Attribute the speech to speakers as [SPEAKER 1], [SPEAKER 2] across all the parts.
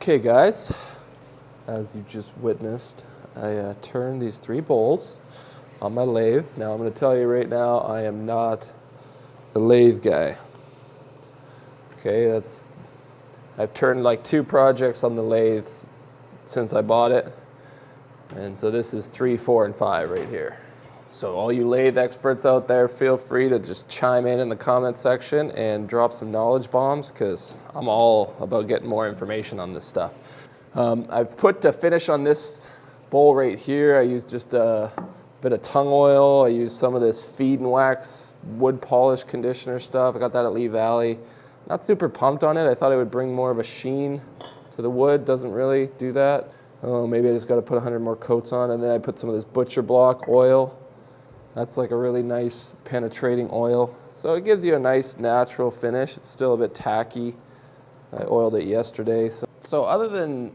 [SPEAKER 1] Okay guys, as you just witnessed, I turned these 3 bowls on my lathe. Now I'm going to tell you right now, I am not a lathe guy. Okay, I've turned like 2 projects on the lathe since I bought it. And so this is 3, 4, and 5 right here. So all you lathe experts out there, feel free to just chime in the comment section and drop some knowledge bombs, because I'm all about getting more information on this stuff. I've put a finish on this bowl right here. I used just a bit of tung oil. I used some of this feed and wax wood polish conditioner stuff. I got that at Lee Valley. Not super pumped on it. I thought it would bring more of a sheen to the wood. Doesn't really do that. Oh, maybe I just got to put 100 more coats on. And then I put some of this butcher block oil. That's like a really nice penetrating oil. So it gives you a nice natural finish. It's still a bit tacky. I oiled it yesterday. So other than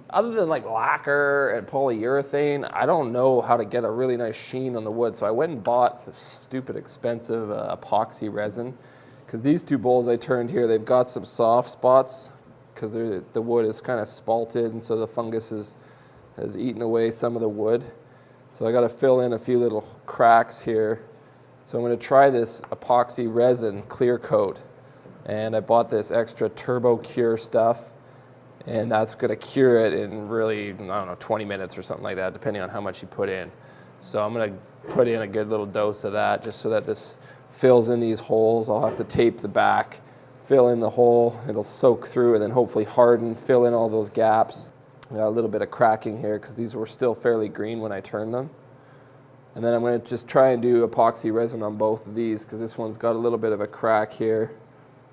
[SPEAKER 1] like lacquer and polyurethane, I don't know how to get a really nice sheen on the wood. So I went and bought this stupid expensive epoxy resin, because these 2 bowls I turned here, they've got some soft spots because the wood is kind of spalted, and so the fungus has eaten away some of the wood. So I got to fill in a few little cracks here. So I'm going to try this epoxy resin clear coat. And I bought this extra turbo cure stuff, and that's going to cure it in really, I don't know, 20 minutes or something like that, depending on how much you put in. So I'm going to put in a good little dose of that just so that this fills in these holes. I'll have to tape the back, fill in the hole. It'll soak through and then hopefully harden, fill in all those gaps. Got a little bit of cracking here because these were still fairly green when I turned them. And then I'm going to just try and do epoxy resin on both of these, because this one's got a little bit of a crack here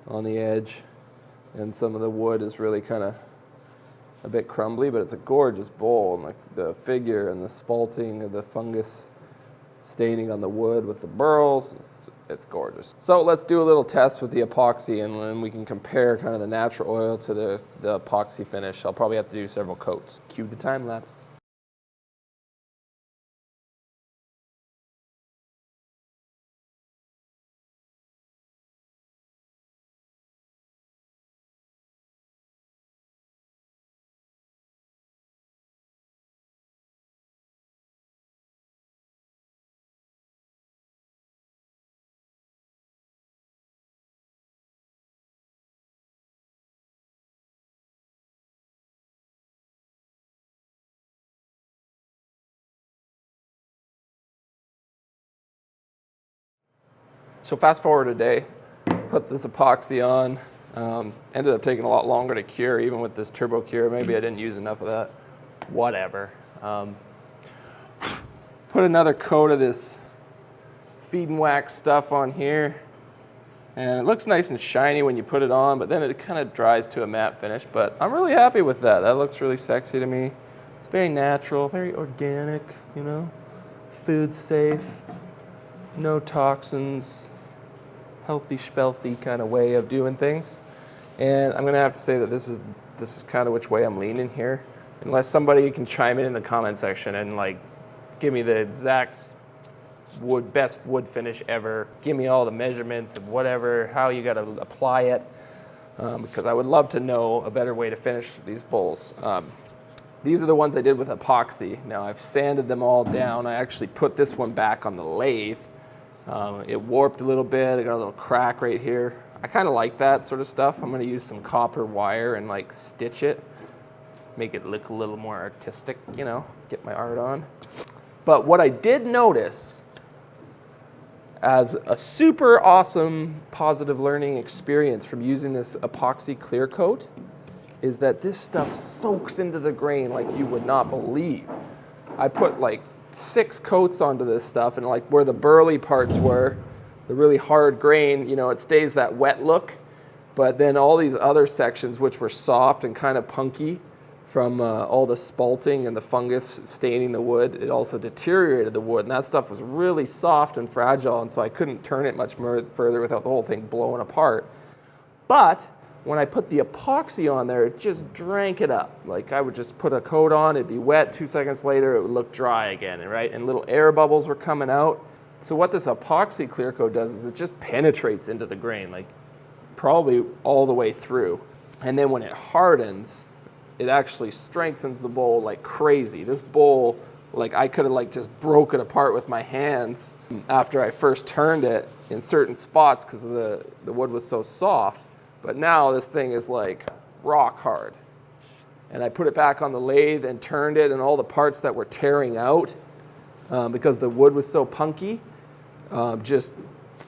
[SPEAKER 1] on the edge, and some of the wood is really kind of a bit crumbly, but it's a gorgeous bowl, and like the figure and the spalting of the fungus staining on the wood with the burls, it's gorgeous. So let's do a little test with the epoxy, and then we can compare kind of the natural oil to the epoxy finish. I'll probably have to do several coats. Cue the time lapse. So fast forward a day, put this epoxy on. Ended up taking a lot longer to cure, even with this turbo cure. Maybe I didn't use enough of that. Whatever. Put another coat of this feed and wax stuff on here. And it looks nice and shiny when you put it on, but then it kind of dries to a matte finish. But I'm really happy with that. That looks really sexy to me. It's very natural, very organic, you know, food safe, no toxins. Healthy, spelthy kind of way of doing things. And I'm going to have to say that this is kind of which way I'm leaning here. Unless somebody can chime in the comment section and like give me the exact best wood finish ever. Give me all the measurements of whatever, how you got to apply it. Because I would love to know a better way to finish these bowls. These are the ones I did with epoxy. Now I've sanded them all down. I actually put this one back on the lathe. It warped a little bit. I got a little crack right here. I kind of like that sort of stuff. I'm going to use some copper wire and like stitch it, make it look a little more artistic, you know, get my art on. But what I did notice as a super awesome positive learning experience from using this epoxy clear coat is that this stuff soaks into the grain like you would not believe. I put like 6 coats onto this stuff, and like where the burly parts were, the really hard grain, you know, it stays that wet look, but then all these other sections which were soft and kind of punky from all the spalting and the fungus staining the wood, it also deteriorated the wood, and that stuff was really soft and fragile, and so I couldn't turn it much more further without the whole thing blowing apart. But when I put the epoxy on there, it just drank it up. Like I would just put a coat on, it'd be wet, 2 seconds later it would look dry again, right? And little air bubbles were coming out. So what this epoxy clear coat does is it just penetrates into the grain, like probably all the way through. And then when it hardens, it actually strengthens the bowl like crazy. This bowl, like I could have like just broke it apart with my hands after I first turned it in certain spots because the wood was so soft. But now this thing is like rock hard. And I put it back on the lathe and turned it, and all the parts that were tearing out because the wood was so punky, just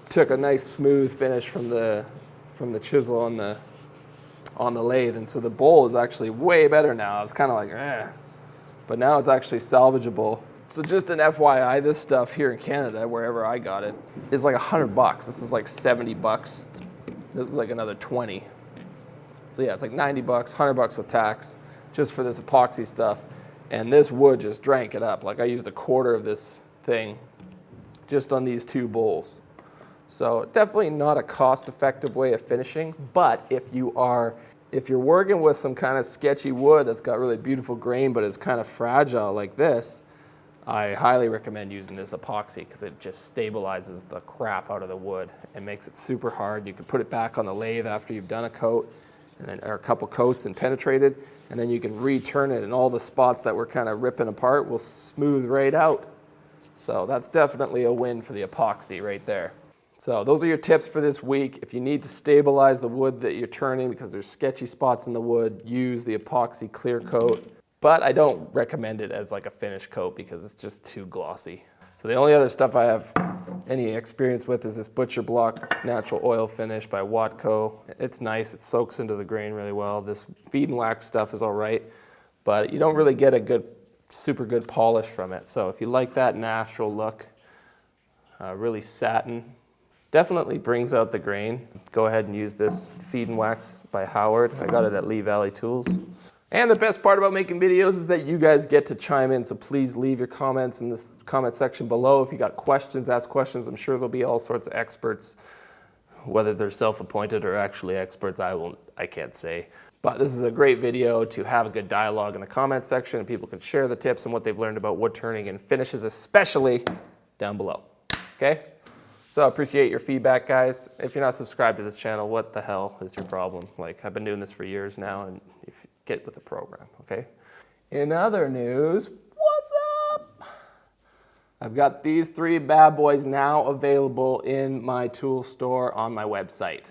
[SPEAKER 1] took a nice smooth finish from the chisel on the lathe. And so the bowl is actually way better now. It's kind of like, eh. But now it's actually salvageable. So just an FYI, this stuff here in Canada, wherever I got it, is like $100. This is like $70. This is like another 20. So yeah, it's like $90, $100 with tax, just for this epoxy stuff. And this wood just drank it up. Like I used a quarter of this thing just on these two bowls. So definitely not a cost-effective way of finishing, but if you're working with some kind of sketchy wood that's got really beautiful grain but is kind of fragile like this, I highly recommend using this epoxy because it just stabilizes the crap out of the wood and makes it super hard. You can put it back on the lathe after you've done a coat, and then, or a couple coats and penetrated, and then you can return it, and all the spots that were kind of ripping apart will smooth right out. So that's definitely a win for the epoxy right there. So those are your tips for this week. If you need to stabilize the wood that you're turning because there's sketchy spots in the wood, use the epoxy clear coat. But I don't recommend it as like a finish coat because it's just too glossy. So the only other stuff I have any experience with is this Butcher Block Natural Oil Finish by Watco. It's nice, it soaks into the grain really well. This feed and wax stuff is all right, but you don't really get a super good polish from it. So if you like that natural look, really satin, definitely brings out the grain. Go ahead and use this Feed and Wax by Howard. I got it at Lee Valley Tools. And the best part about making videos is that you guys get to chime in, so please leave your comments in this comment section below. If you got questions, ask questions. I'm sure there'll be all sorts of experts, whether they're self-appointed or actually experts, I can't say. But this is a great video to have a good dialogue in the comment section, and people can share the tips and what they've learned about wood turning and finishes, especially down below, okay? So I appreciate your feedback, guys. If you're not subscribed to this channel, what the hell is your problem? Like, I've been doing this for years now, and if you get with the program, okay? In other news, what's up? I've got these 3 bad boys now available in my tool store on my website.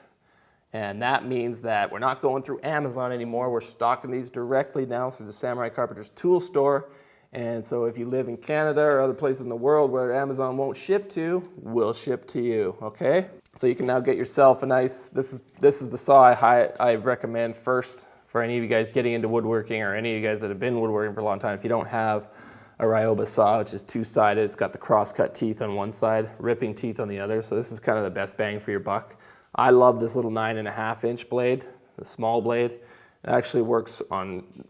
[SPEAKER 1] And that means that we're not going through Amazon anymore. We're stocking these directly now through the Samurai Carpenter's tool store. And so if you live in Canada or other places in the world where Amazon won't ship to, we'll ship to you, okay? So you can now get yourself a nice, this is the saw I recommend first for any of you guys getting into woodworking, or any of you guys that have been woodworking for a long time. If you don't have a Ryoba saw, which is 2-sided, it's got the cross-cut teeth on one side, ripping teeth on the other. So this is kind of the best bang for your buck. I love this little 9.5-inch blade, the small blade. It actually works on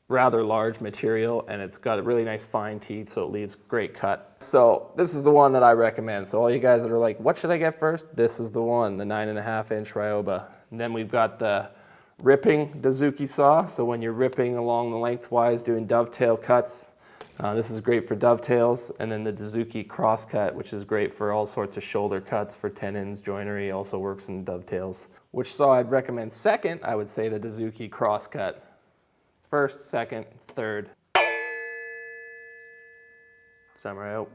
[SPEAKER 1] rather large material, and it's got a really nice fine teeth, so it leaves great cut. So this is the one that I recommend. So all you guys that are like, what should I get first? This is the one, the 9.5-inch Ryoba. And then we've got the ripping Dozuki saw. So when you're ripping along the lengthwise, doing dovetail cuts, this is great for dovetails. And then the Dozuki crosscut, which is great for all sorts of shoulder cuts for tenons, joinery, also works in dovetails. Which saw I'd recommend second? I would say the Dozuki crosscut. First, second, third. Samurai out.